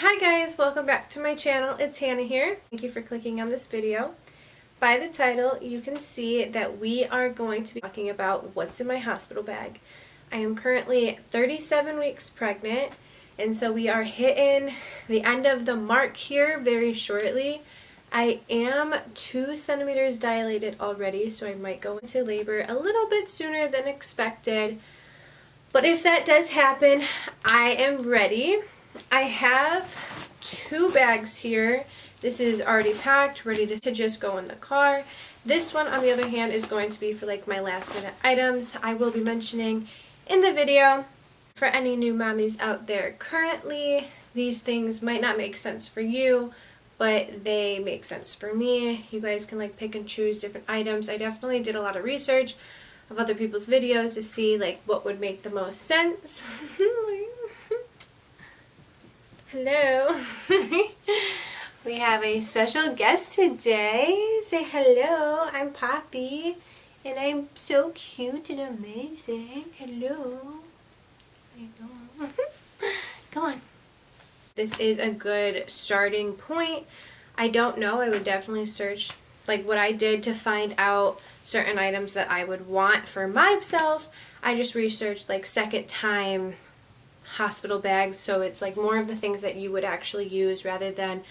Hi guys, welcome back to my channel. It's Hannah here. Thank you for clicking on this video. By the title, you can see that we are going to be talking about what's in my hospital bag. I am currently 37 weeks pregnant, and so we are hitting the end of the mark here very shortly. I am 2 centimeters dilated already, so I might go into labor a little bit sooner than expected. But if that does happen, I am ready. I have 2 bags here. This is already packed, ready to just go in the car. This one, on the other hand, is going to be for like my last minute items I will be mentioning in the video. For any new mommies out there currently, these things might not make sense for you, but they make sense for me. You guys can like pick and choose different items. I definitely did a lot of research of other people's videos to see like what would make the most sense. Hello. We have a special guest today. Say hello. I'm Poppy, and I'm so cute and amazing. Hello. Hello. Come on. This is a good starting point. I don't know. I would definitely search like what I did to find out certain items that I would want for myself. I just researched like second time hospital bags, so it's like more of the things that you would actually use rather than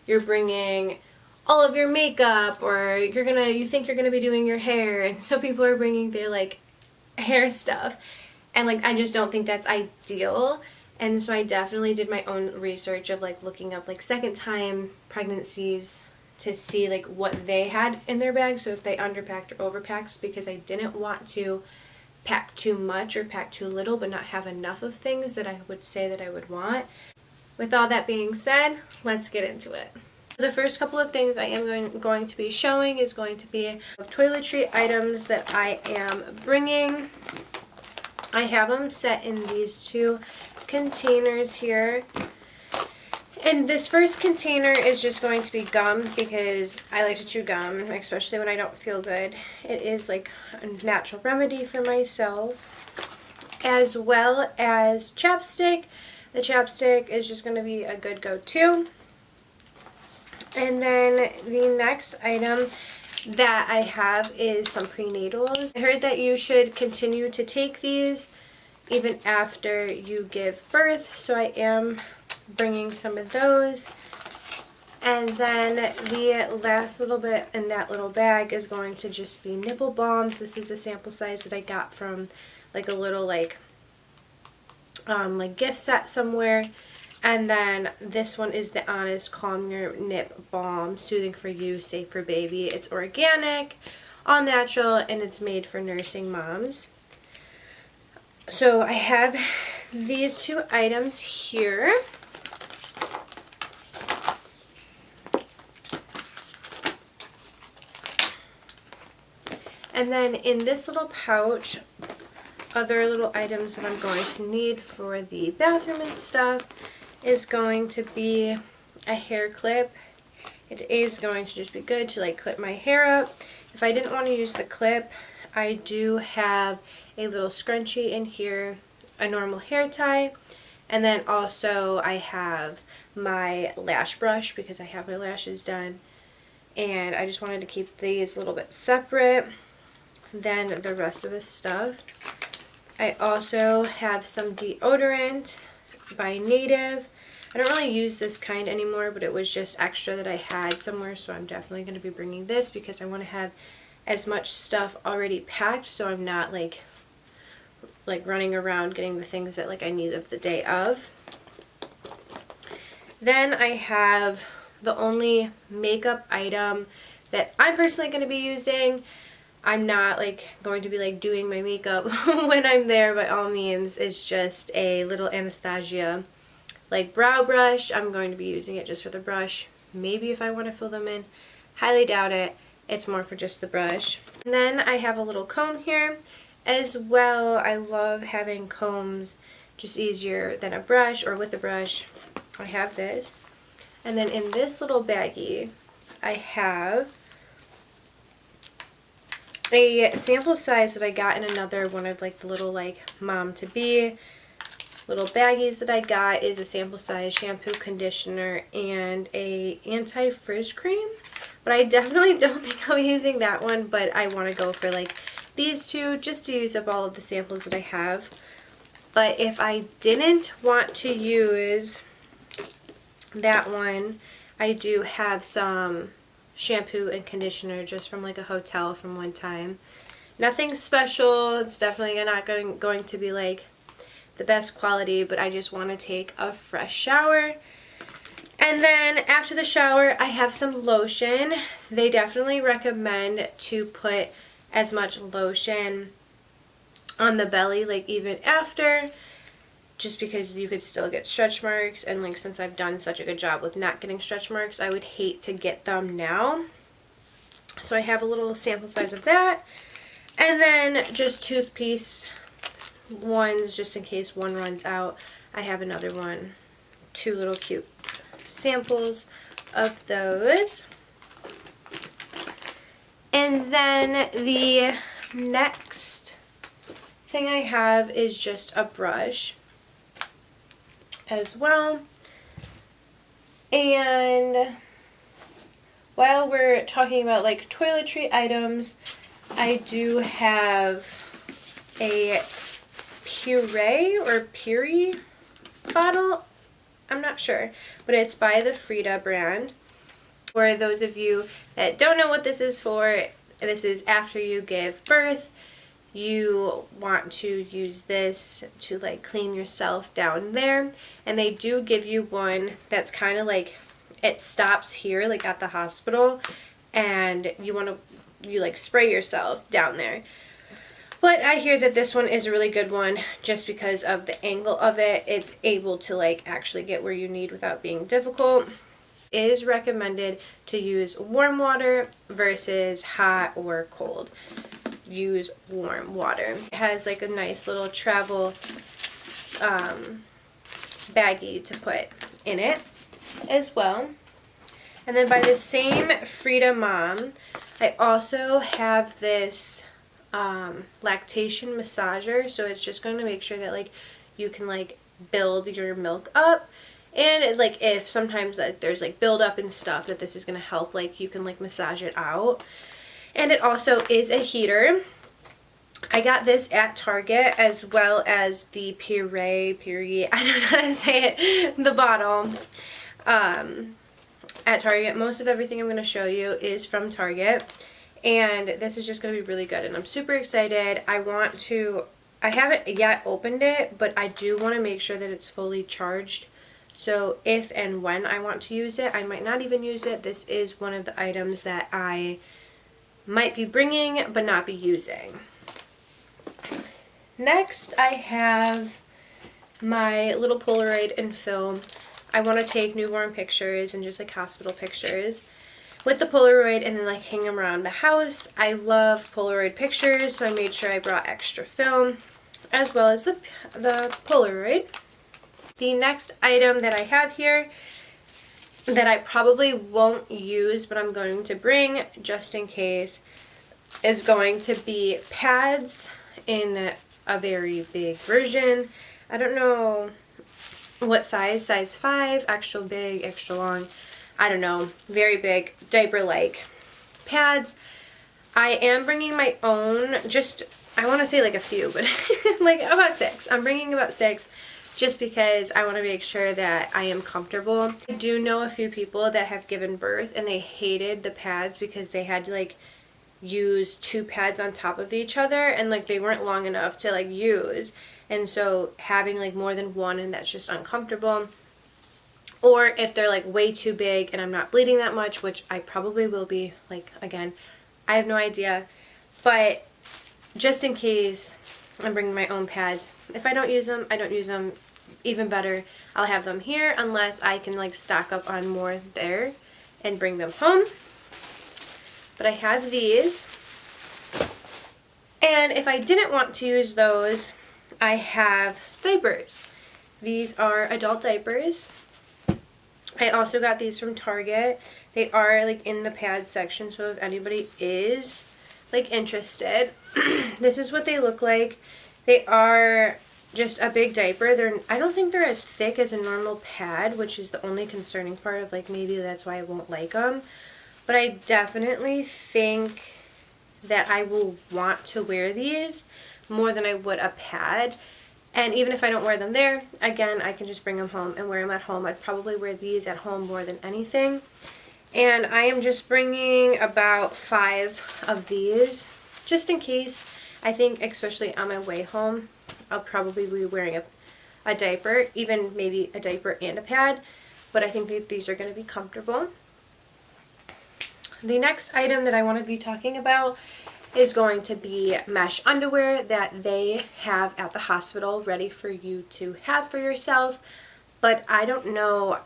you're bringing all of your makeup or you think you're gonna be doing your hair, and so people are bringing their like hair stuff, and like I just don't think that's ideal. And so I definitely did my own research of like looking up like second time pregnancies to see like what they had in their bag, so if they underpacked or overpacked, because I didn't want to pack too much or pack too little but not have enough of things that I would say that I would want. With all that being said, let's get into it. The first couple of things I am going to be showing is going to be toiletry items that I am bringing. I have them set in these 2 containers here. And this first container is just going to be gum, because I like to chew gum, especially when I don't feel good. It is like a natural remedy for myself. As well as chapstick. The chapstick is just going to be a good go-to. And then the next item that I have is some prenatals. I heard that you should continue to take these even after you give birth, so I am bringing some of those. And then the last little bit in that little bag is going to just be nipple balms. This is a sample size that I got from like a little like gift set somewhere. And then this one is the Honest Calm Your Nip Balm, soothing for you, safe for baby. It's organic, all natural, and it's made for nursing moms. So I have these 2 items here. And then in this little pouch, other little items that I'm going to need for the bathroom and stuff is going to be a hair clip. It is going to just be good to like clip my hair up. If I didn't want to use the clip, I do have a little scrunchie in here, a normal hair tie, and then also I have my lash brush because I have my lashes done, and I just wanted to keep these a little bit separate than the rest of the stuff. I also have some deodorant by Native. I don't really use this kind anymore, but it was just extra that I had somewhere, so I'm definitely going to be bringing this because I want to have as much stuff already packed, so I'm not like running around getting the things that like I need of the day of. Then I have the only makeup item that I'm personally going to be using. I'm not like going to be like doing my makeup when I'm there by all means. It's just a little Anastasia like brow brush. I'm going to be using it just for the brush. Maybe if I want to fill them in. Highly doubt it. It's more for just the brush. And then I have a little comb here as well. I love having combs, just easier than a brush or with a brush. I have this. And then in this little baggie, I have a sample size that I got in another one of like the little like mom to be little baggies that I got is a sample size shampoo, conditioner, and a anti-frizz cream. But I definitely don't think I'll be using that one, but I want to go for like these two just to use up all of the samples that I have. But if I didn't want to use that one, I do have some shampoo and conditioner just from like a hotel from one time. Nothing special. It's definitely not going to be like the best quality, but I just want to take a fresh shower. And then after the shower, I have some lotion. They definitely recommend to put as much lotion on the belly, like even after, just because you could still get stretch marks, and like since I've done such a good job with not getting stretch marks, I would hate to get them now. So I have a little sample size of that. And then just toothpaste ones, just in case one runs out. I have another one. 2 little cute samples of those. And then the next thing I have is just a brush as well. And while we're talking about like toiletry items, I do have a Puree bottle. I'm not sure, but it's by the Frida brand. For those of you that don't know what this is for, this is after you give birth. You want to use this to like clean yourself down there, and they do give you one that's kind of like, it stops here like at the hospital, and you like spray yourself down there. But I hear that this one is a really good one just because of the angle of it. It's able to like actually get where you need without being difficult. It is recommended to use warm water versus hot or cold. Use warm water. It has like a nice little travel baggie to put in it as well. And then by the same Frida Mom, I also have this lactation massager. So it's just going to make sure that like you can like build your milk up. And it, like if sometimes there's like buildup and stuff, that this is going to help, like you can like massage it out. And it also is a heater. I got this at Target, as well as the Puree, I don't know how to say it, the bottle at Target. Most of everything I'm going to show you is from Target. And this is just going to be really good. And I'm super excited. I haven't yet opened it, but I do want to make sure that it's fully charged. So if and when I want to use it, I might not even use it. This is one of the items that I might be bringing but not be using. Next, I have my little Polaroid and film. I want to take newborn pictures and just like hospital pictures with the Polaroid and then like hang them around the house. I love Polaroid pictures, so I made sure I brought extra film as well as the Polaroid. The next item that I have here that I probably won't use, but I'm going to bring just in case, is going to be pads in a very big version. I don't know what size 5, extra big, extra long, I don't know, very big, diaper-like pads. I am bringing my own, I want to say like a few, but like about 6. I'm bringing about 6 just because I want to make sure that I am comfortable. I do know a few people that have given birth and they hated the pads because they had to like use 2 pads on top of each other, and like they weren't long enough to like use, and so having like more than one, and that's just uncomfortable. Or if they're like way too big and I'm not bleeding that much, which I probably will be, like again, I have no idea, but just in case, I'm bringing my own pads. If I don't use them, I don't use them. Even better, I'll have them here unless I can like stock up on more there and bring them home. But I have these. And if I didn't want to use those, I have diapers. These are adult diapers. I also got these from Target. They are like in the pad section, so if anybody is like interested, this is what they look like. They are just a big diaper. I don't think they're as thick as a normal pad, which is the only concerning part of like maybe that's why I won't like them. But I definitely think that I will want to wear these more than I would a pad. And even if I don't wear them there, again, I can just bring them home and wear them at home. I'd probably wear these at home more than anything. And I am just bringing about 5 of these, just in case. I think especially on my way home, I'll probably be wearing a diaper, even maybe a diaper and a pad. But I think that these are going to be comfortable. The next item that I want to be talking about is going to be mesh underwear that they have at the hospital ready for you to have for yourself, but I don't know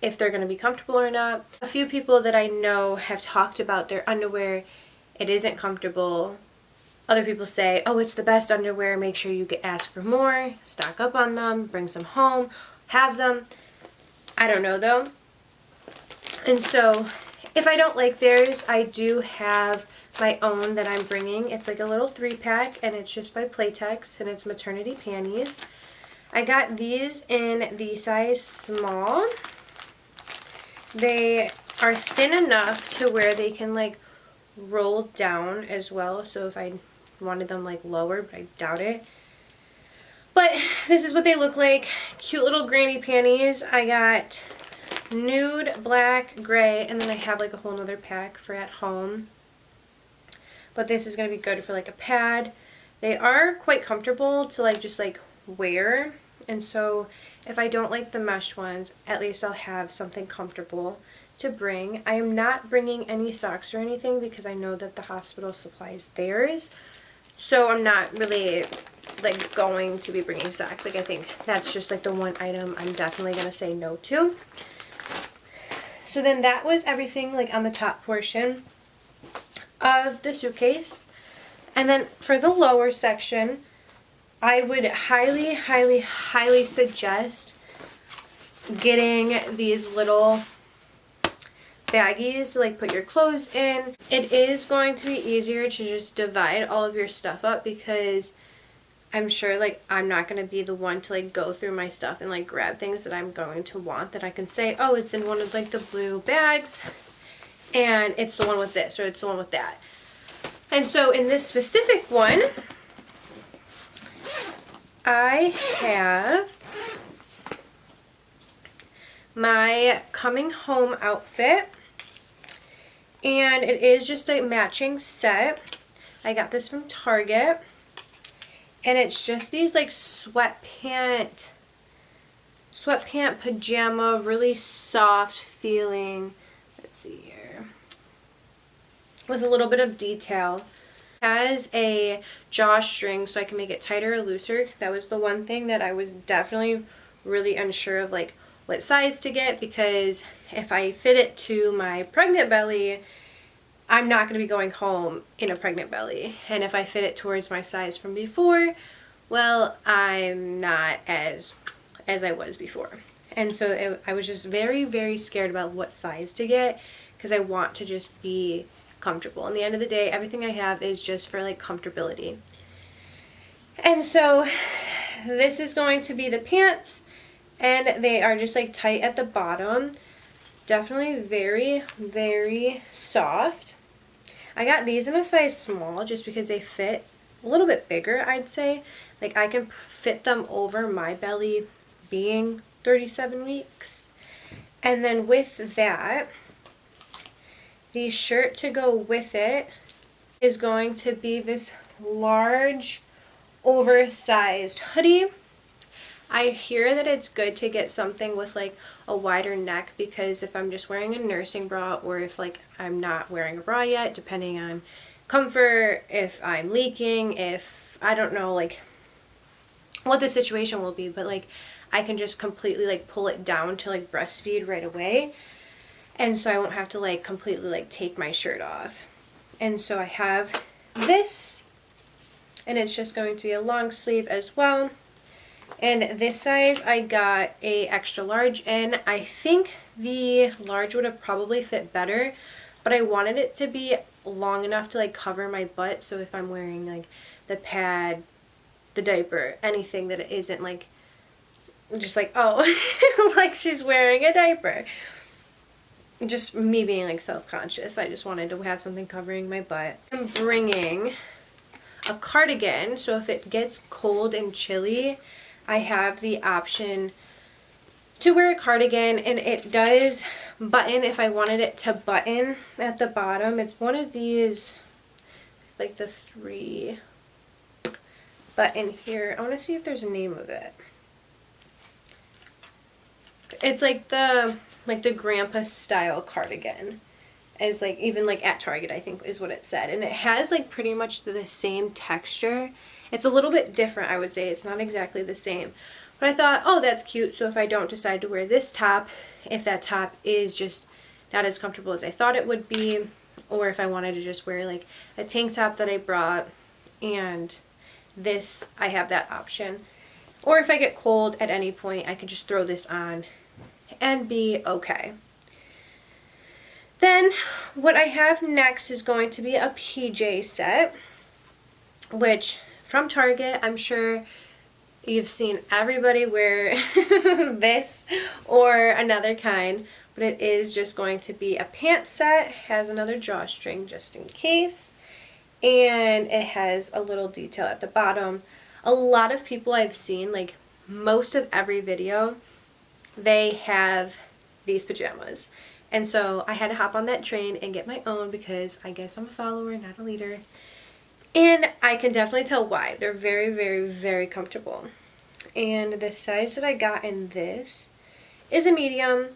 if they're going to be comfortable or not. A few people that I know have talked about their underwear. It isn't comfortable. Other people say, oh, it's the best underwear, make sure you ask for more, stock up on them, bring some home, have them. I don't know though. And so if I don't like theirs, I do have my own that I'm bringing. It's like a little 3-pack, and it's just by Playtex, and it's maternity panties. I got these in the size small. They are thin enough to where they can like roll down as well. So if I wanted them like lower, but I doubt it. But this is what they look like. Cute little granny panties. I got nude, black, gray, and then I have like a whole nother pack for at home. But this is going to be good for like a pad. They are quite comfortable to like just like wear. And so if I don't like the mesh ones, at least I'll have something comfortable to bring. I am not bringing any socks or anything because I know that the hospital supplies theirs. So I'm not really like going to be bringing socks. Like I think that's just like the one item I'm definitely going to say no to. So then that was everything like on the top portion of the suitcase. And then for the lower section, I would highly, highly, highly suggest getting these little baggies to like put your clothes in. It is going to be easier to just divide all of your stuff up because I'm sure like I'm not going to be the one to like go through my stuff and like grab things that I'm going to want that I can say, oh, it's in one of like the blue bags and it's the one with this or it's the one with that. And so in this specific one, I have my coming home outfit, and it is just a matching set. I got this from Target, and it's just these like sweatpant pajama, really soft feeling. Let's see here, with a little bit of detail. It has a drawstring so I can make it tighter or looser. That was the one thing that I was definitely really unsure of, like what size to get, because if I fit it to my pregnant belly, I'm not going to be going home in a pregnant belly. And if I fit it towards my size from before, well, I'm not as I was before. And so I was just very, very scared about what size to get because I want to just be comfortable. In the end of the day, everything I have is just for like comfortability. And so this is going to be the pants, and they are just like tight at the bottom. Definitely very, very soft. I got these in a size small just because they fit a little bit bigger, I'd say. Like I can fit them over my belly being 37 weeks. And then with that, the shirt to go with it is going to be this large, oversized hoodie. I hear that it's good to get something with like a wider neck because if I'm just wearing a nursing bra or if like I'm not wearing a bra yet, depending on comfort, if I'm leaking, if I don't know like what the situation will be, but like I can just completely like pull it down to like breastfeed right away. And so I won't have to like completely like take my shirt off. And so I have this, and it's just going to be a long sleeve as well. And this size I got a extra large in. I think the large would have probably fit better, but I wanted it to be long enough to like cover my butt. So if I'm wearing like the pad the diaper, anything that it isn't like, just like, oh, like she's wearing a diaper. Just me being like self-conscious. I just wanted to have something covering my butt. I'm bringing a cardigan, so if it gets cold and chilly, I have the option to wear a cardigan, and it does button if I wanted it to button at the bottom. It's one of these, like the 3 button here. I want to see if there's a name of it. It's like the grandpa style cardigan. It's like, even like at Target, I think is what it said. And it has like pretty much the same texture. It's a little bit different, I would say. It's not exactly the same. But I thought, oh, that's cute. So if I don't decide to wear this top, if that top is just not as comfortable as I thought it would be, or if I wanted to just wear like a tank top that I brought, and this, I have that option. Or if I get cold at any point, I can just throw this on and be okay. Then what I have next is going to be a PJ set, which from Target, I'm sure you've seen everybody wear this or another kind, but it is just going to be a pant set. Has another drawstring just in case, and it has a little detail at the bottom. A lot of people I've seen, like most of every video, they have these pajamas. And so I had to hop on that train and get my own because I guess I'm a follower, not a leader. And I can definitely tell why. They're very, very, very comfortable. And the size that I got in this is a medium.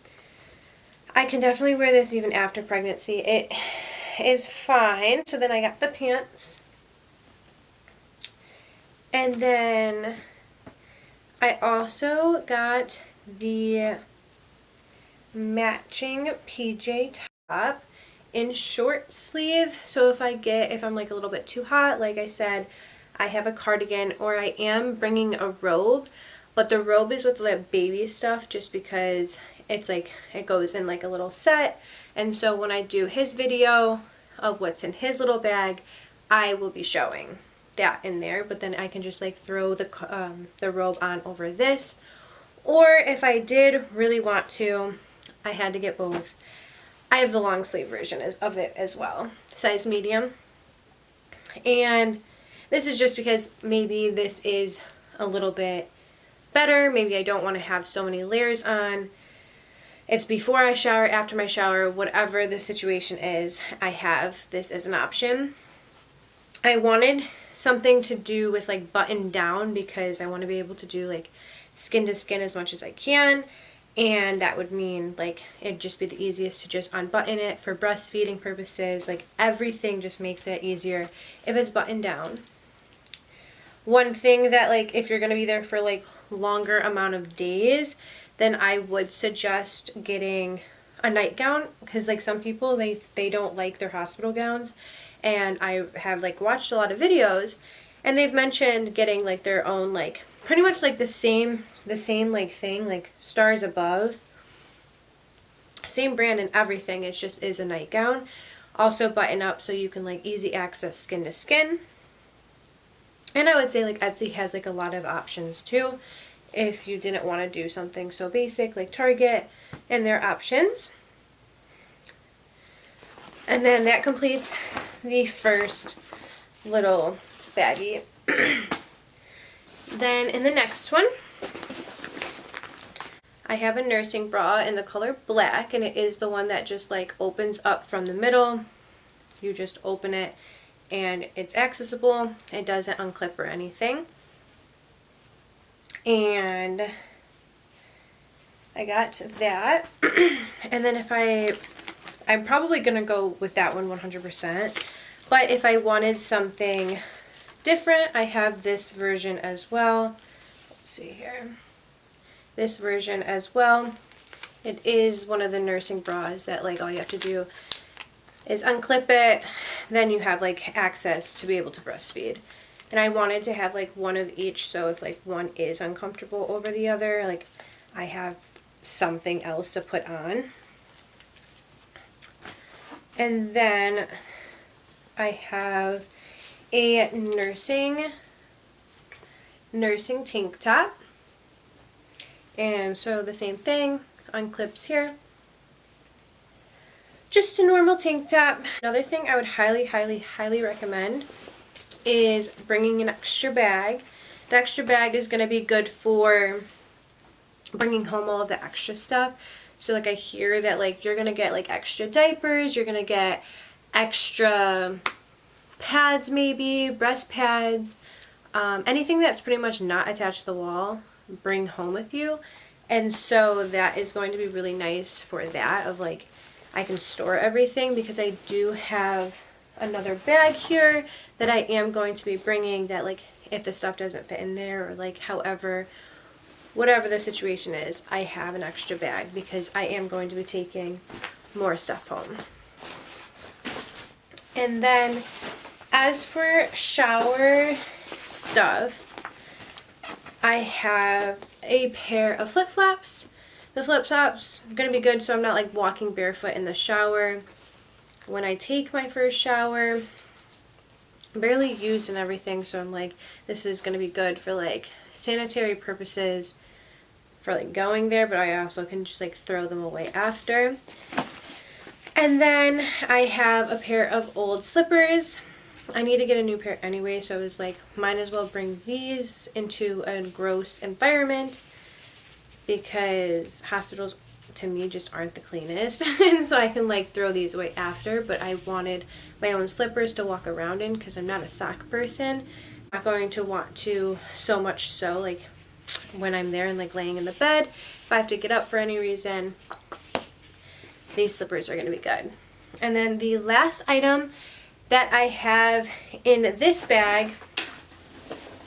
I can definitely wear this even after pregnancy. It is fine. So then I got the pants. And then I also got the matching PJ top in short sleeve. So if I'm like a little bit too hot, like I said, I have a cardigan, or I am bringing a robe, but the robe is with the baby stuff just because it's like, it goes in like a little set. And so when I do his video of what's in his little bag, I will be showing that in there, but then I can just like throw the robe on over this. Or if I did really want to, I had to get both. I have the long sleeve version of it as well, size medium. And this is just because maybe this is a little bit better. Maybe I don't want to have so many layers on. It's before I shower, after my shower, whatever the situation is, I have this as an option. I wanted something to do with like button down because I want to be able to do like skin to skin as much as I can. And that would mean like it'd just be the easiest to just unbutton it for breastfeeding purposes. Like everything just makes it easier if it's buttoned down. One thing that, like, if you're going to be there for like longer amount of days, then I would suggest getting a nightgown, because like some people, they don't like their hospital gowns. And I have like watched a lot of videos, and they've mentioned getting like their own, like pretty much like the same like thing, like Stars Above, same brand and everything. It just is a nightgown, also button up, so you can like easy access skin to skin. And I would say like Etsy has like a lot of options too, if you didn't want to do something so basic like Target and their options. And then that completes the first little baggie. Then in the next one, I have a nursing bra in the color black, and it is the one that just like opens up from the middle. You just open it and it's accessible. It doesn't unclip or anything. And I got that. And then I'm probably gonna go with that one 100%. But if I wanted something different, I have this version as well. Let's see here. This version as well. It is one of the nursing bras that like all you have to do is unclip it, then you have like access to be able to breastfeed. And I wanted to have like one of each, so if like one is uncomfortable over the other, like I have something else to put on. And then I have a nursing nursing tank top. And so the same thing on clips here. Just a normal tank top. Another thing I would highly recommend is bringing an extra bag. The extra bag is going to be good for bringing home all of the extra stuff. So like I hear that like you're going to get like extra diapers, you're going to get extra pads, maybe breast pads, anything that's pretty much not attached to the wall, bring home with you. And so that is going to be really nice for that, of like I can store everything, because I do have another bag here that I am going to be bringing, that like if the stuff doesn't fit in there, or like however, whatever the situation is, I have an extra bag because I am going to be taking more stuff home. And then as for shower stuff, I have a pair of flip-flops. The flip-flops are going to be good so I'm not like walking barefoot in the shower. When I take my first shower, barely used and everything, so I'm like, this is going to be good for like sanitary purposes for like going there, but I also can just like throw them away after. And then I have a pair of old slippers. I need to get a new pair anyway, so I was like, might as well bring these into a gross environment, because hospitals to me just aren't the cleanest. And so I can like throw these away after, but I wanted my own slippers to walk around in because I'm not a sock person. I'm not going to want to, so much so like when I'm there and like laying in the bed, if I have to get up for any reason, these slippers are going to be good. And then the last item that I have in this bag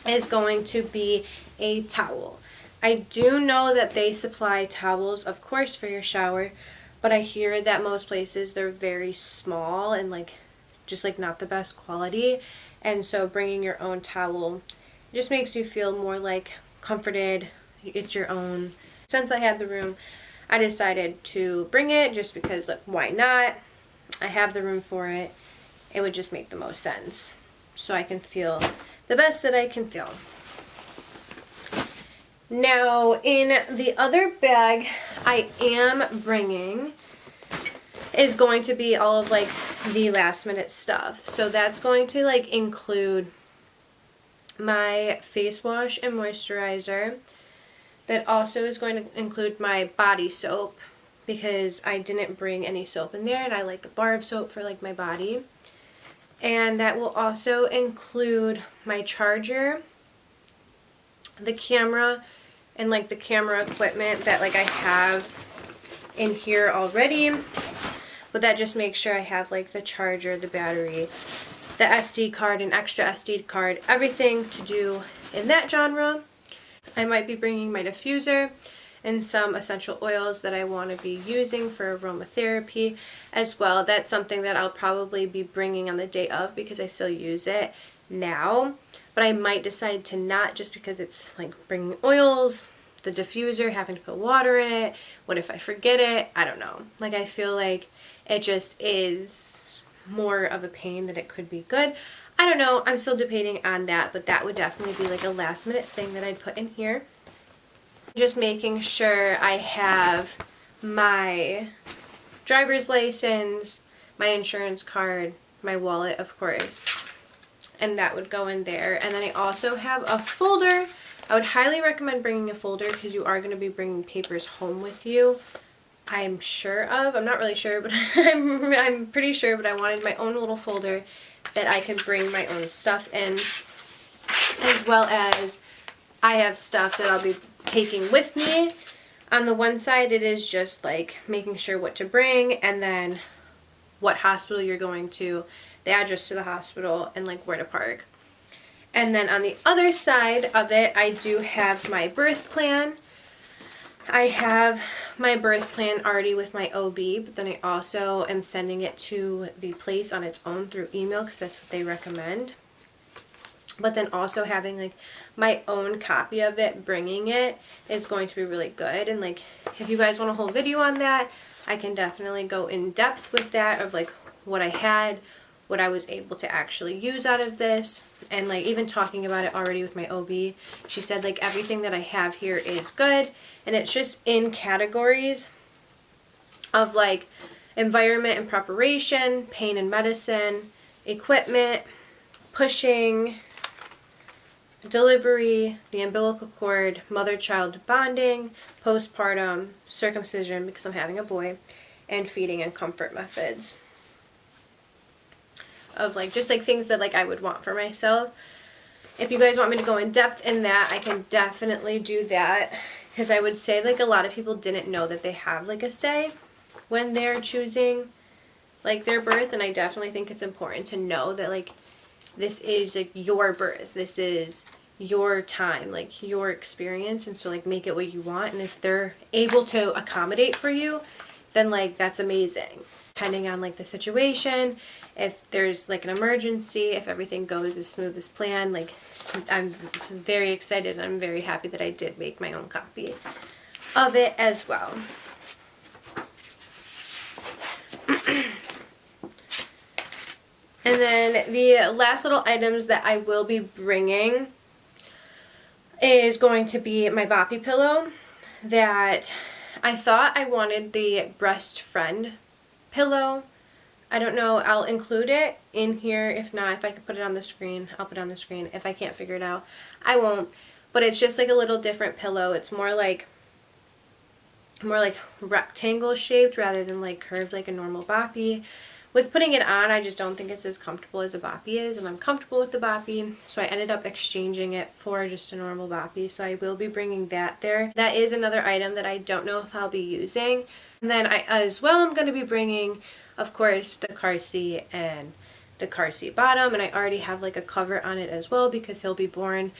is going to be a towel. I do know that they supply towels, of course, for your shower, but I hear that most places they're very small and like just like not the best quality. And so bringing your own towel just makes you feel more like comforted. It's your own. Since I had the room, I decided to bring it just because, like, why not? I have the room for it. It would just make the most sense, so I can feel the best that I can feel. Now, in the other bag I am bringing is going to be all of like the last minute stuff. So that's going to like include my face wash and moisturizer. That also is going to include my body soap, because I didn't bring any soap in there and I like a bar of soap for like my body. And that will also include my charger, the camera, and like the camera equipment that like I have in here already. But that just makes sure I have like the charger, the battery, the SD card, an extra SD card, everything to do in that genre. I might be bringing my diffuser and some essential oils that I want to be using for aromatherapy as well. That's something that I'll probably be bringing on the day of because I still use it now. But I might decide to not, just because it's like bringing oils, the diffuser, having to put water in it. What if I forget it? I don't know. Like, I feel like it just is more of a pain than it could be good. I don't know. I'm still debating on that, but that would definitely be like a last minute thing that I'd put in here. Just making sure I have my driver's license, my insurance card, my wallet, of course, and that would go in there. And then I also have a folder. I would highly recommend bringing a folder because you are going to be bringing papers home with you. I'm sure of. I'm not really sure, but I'm pretty sure, but I wanted my own little folder that I could bring my own stuff in, as well as I have stuff that I'll be taking with me. On the one side, it is just like making sure what to bring, and then what hospital you're going to, the address to the hospital, and like where to park. And then on the other side of it, I do have my birth plan. I have my birth plan already with my OB, but then I also am sending it to the place on its own through email because that's what they recommend. But then also having like my own copy of it, bringing it, is going to be really good. And like, if you guys want a whole video on that, I can definitely go in depth with that, of like what I had, what I was able to actually use out of this. And like even talking about it already with my OB, she said like everything that I have here is good, and it's just in categories of like environment and preparation, pain and medicine, equipment, pushing, delivery, the umbilical cord, mother-child bonding, postpartum, circumcision because I'm having a boy, and feeding and comfort methods. Of like just like things that like I would want for myself. If you guys want me to go in depth in that, I can definitely do that, because I would say like a lot of people didn't know that they have like a say when they're choosing like their birth, and I definitely think it's important to know that like this is like your birth, this is your time, like your experience, and so like make it what you want, and if they're able to accommodate for you, then like that's amazing. Depending on like the situation, if there's like an emergency, if everything goes as smooth as planned, like I'm very excited and I'm very happy that I did make my own copy of it as well. And then the last little items that I will be bringing is going to be my boppy pillow, that I thought I wanted the breast friend pillow. I don't know, I'll include it in here. If not, if I can put it on the screen, I'll put it on the screen. If I can't figure it out, I won't. But it's just like a little different pillow. It's more like rectangle shaped rather than like curved like a normal boppy. With putting it on, I just don't think it's as comfortable as a boppy is, and I'm comfortable with the boppy, so I ended up exchanging it for just a normal boppy, so I will be bringing that there. That is another item that I don't know if I'll be using. And then I as well am going to be bringing, of course, the car seat and the car seat bottom, and I already have like a cover on it as well because he'll be born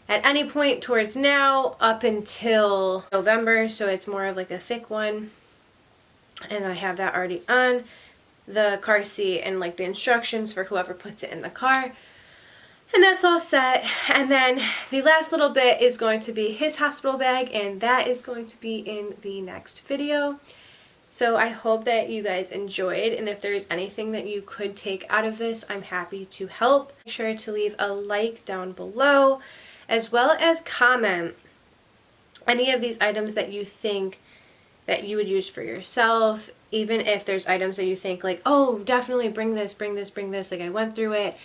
at any point towards now up until November, so it's more of like a thick one, and I have that already on. The car seat and like the instructions for whoever puts it in the car, and that's all set. And then the last little bit is going to be his hospital bag, and that is going to be in the next video. So I hope that you guys enjoyed, and if there's anything that you could take out of this, I'm happy to help. Make sure to leave a like down below, as well as comment any of these items that you think that you would use for yourself. Even if there's items that you think like, oh, definitely bring this, bring this, bring this, like I went through it,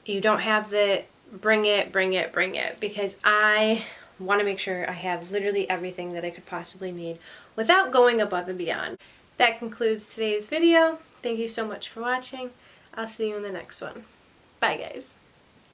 you don't have the, bring it, bring it, bring it, because I want to make sure I have literally everything that I could possibly need without going above and beyond. That concludes today's video. Thank you so much for watching. I'll see you in the next one. Bye, guys.